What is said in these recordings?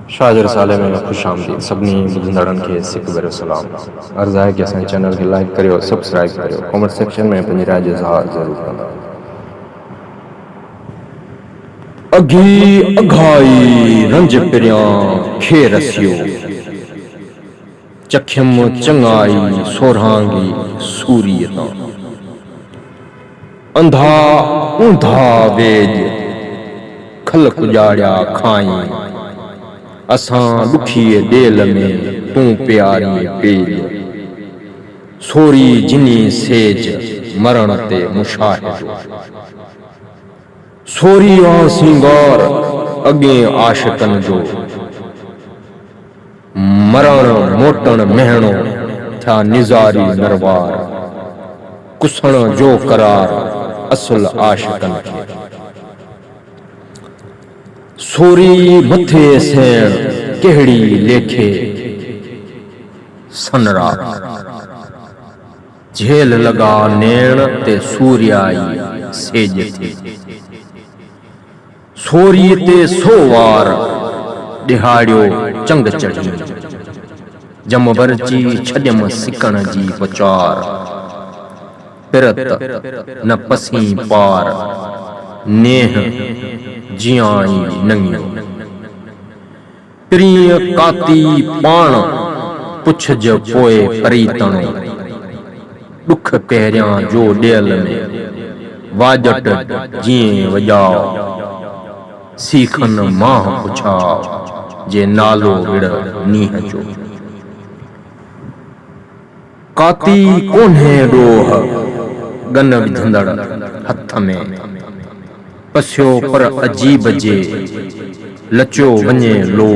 शाहजर साले में खुश आमदीद सभी बुधंदड़न के सिक भेरो सलाम। अर्ज़ है कि असां चैनल के लाइक करियो, सब्सक्राइब करियो, कमेंट सेक्शन में पंहिंजी राय जो इज़हार ज़रूर कंदा। अघी अघाई रंज पिरियां खे रसियो, चखियम चंगाई सोरहांगी सूरियता। अंधा ऊंधा वेज खल कुजाड़िया खाई, असां दुखीअ डेल में तूं प्यारी पेज। सोरी जिनी सेज मरण ते मुशाहिदो, सोरी आ सिंगार अगे आशिकन जो। मरण मोटण महणो था निज़ारी नरवार, कुसण जो करार असुल आशिकन खे। सोरी मथे सेण केहड़ी लेखे सनरा, झेल लगा नेण ते सूर्याई सेज थी। सोरी ते सोवार दिहाड़ियो चंग चढ़ी, जम बरची छॾयम सिकण जी पचार। पिरत न पसी पार नेह जियाई नंगियो। प्रिय काती पाण पुछज पोए परीतणो, दुख पहिरियां जो डेल में वाजट जीअं वॼाओ। सीखन माह पुछाओ जे नालो विड़ नीह जो। काती कोन्हे ॾोह गन विधंदड़ हथ में, पसियो पर अजीब जे लचो वञे लो।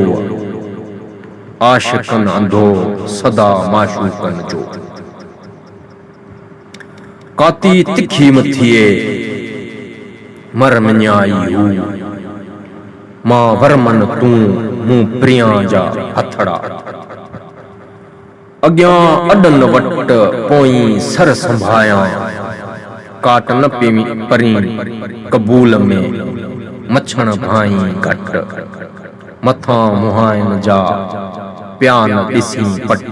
आशिकन अंधो सदा माशूकन जो। काती तिखी मथिए मर मञाई हू, मां वरमन तूं मूं प्रियां जा हथड़ा। अॻियां अॾन वट पोई सर संभायां, काट न पेमी परी कबूल में मछण भाई घट। मथां मुहाइन जा प्यान ॾिसी पट,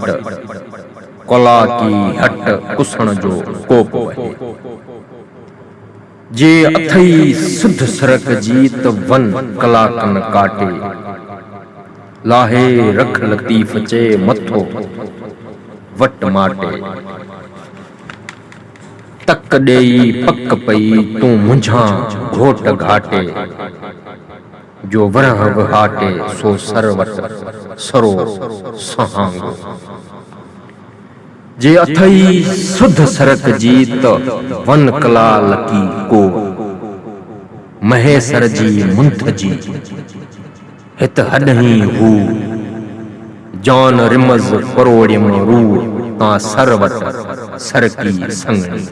कोला की हट कुसण जो कोप वहे। जे अथई सुध सरक जी त वन कलाकन काटे, लाहे रख लतीफ़ चे मथो वट माटे। तक ॾेई पक पई तूं मुंझां घोट घाटे, जो वरह वहाटे सो सरवट सरो सहांगो। जे अथई सुध सरक जी त वन कला लकी को, महेसर जी मुंथ जी हित हॾहीं हू। जान रिमज़ परोड़ियम रू तां सरवट सरकी संगणी।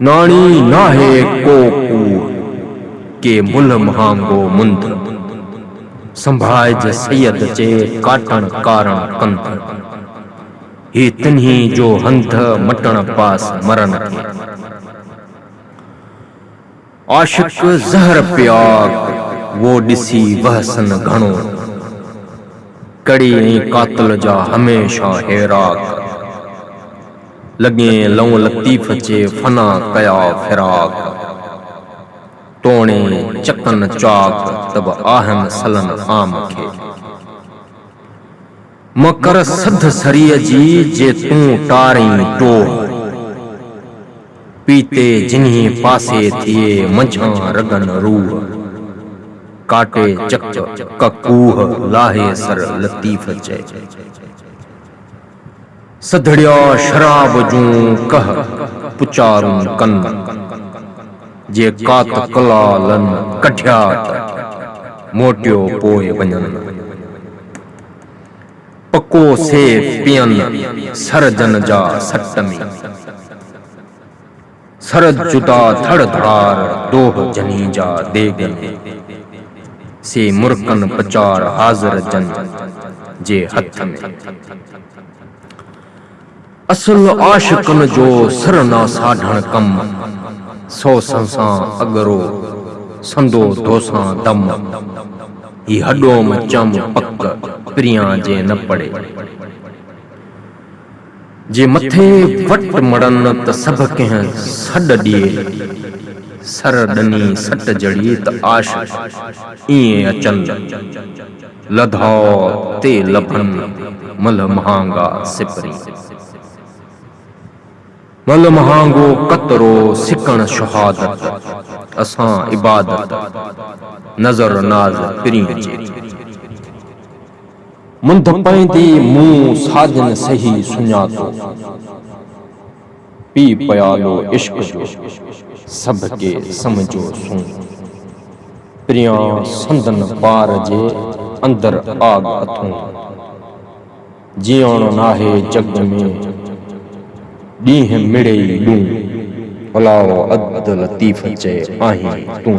नाणी नाहे को कूड़ के मुल महांगो मुंद, संभाज सैयद चे काटण कारण कंध। ही तिन्ही जो हंध मटण पास मरन खे। आशिक ज़हर प्याग वो ॾिसी वहसन घणो, कड़ी ऐं कातिल जा हमेशा हैराक। लॻे लऊं लतीफ़ चे फना कया फिराक, तोणे चकन चाक तब आहम सलन आम खे। मकर सध सरीअ जी जे तूं टारई टोह, पीते जिन्ही पासे थिए मंझां रगन रूह। काटे चक ककूह लाहे सर लतीफ़ चए, सधड़िया शराब जूं कह पुचारूं कन। जे कात कलालन कढिया त मोटियो पोइ वञन। पको से पियन सरजन जा सट में, सरद जुदा धड़ धार दोह जनी जा देग में। से मुर्कन पचार हाज़र जन जे हथ में। असल आशिकन जो सरना साढ़ण कम, सौ संसां अगरो संदो दोसां दम। ही हड्डों में चम पक प्रिया जे न पड़े जे मथे वट मड़न त सब कह सड दिए सर डनी सट जड़ी त आश इए अचन लधौ ते लभन मल महांगा सिपरी मल महांगो कतरो सिकण शहादत असां इबादत नजर नाज पिरी जे मुंद पैंदी मुंह साजन सही सुञातो पी पयालो इश्क जो सबके समझो सुन प्रिया संदन पार जे अंदर आग अथूं जियण नाहे जग में ॾींह मिड़े लूं अलाओ अद लतीफ़ चे आहीं तूं